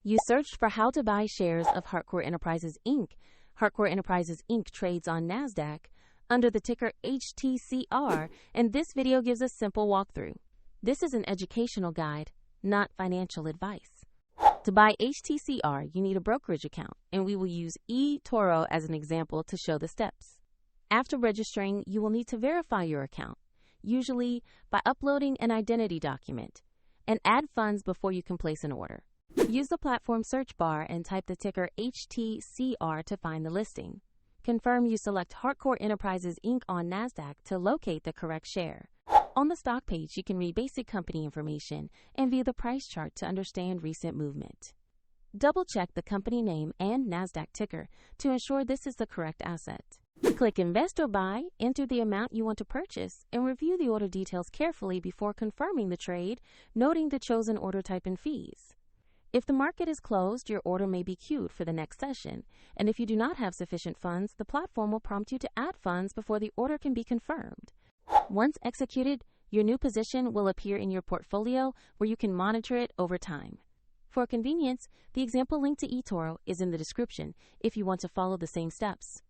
You searched for how to buy shares of Heartcore Enterprises Inc. Heartcore Enterprises Inc. trades on NASDAQ under the ticker HTCR, and this video gives a simple walkthrough. This is an educational guide, not financial advice. To buy HTCR, you need a brokerage account, and we will use eToro as an example to show the steps. After registering, you will need to verify your account, usually by uploading an identity document, and add funds before you can place an order. Use the platform search bar and type the ticker HTCR to find the listing. Confirm you select Heartcore Enterprises Inc. on NASDAQ to locate the correct share. On the stock page, you can read basic company information and view the price chart to understand recent movement. Double-check the company name and NASDAQ ticker to ensure this is the correct asset. Click Invest or Buy, enter the amount you want to purchase, and review the order details carefully before confirming the trade, noting the chosen order type and fees. If the market is closed, your order may be queued for the next session, and if you do not have sufficient funds, the platform will prompt you to add funds before the order can be confirmed. Once executed, your new position will appear in your portfolio where you can monitor it over time. For convenience, the example link to eToro is in the description if you want to follow the same steps.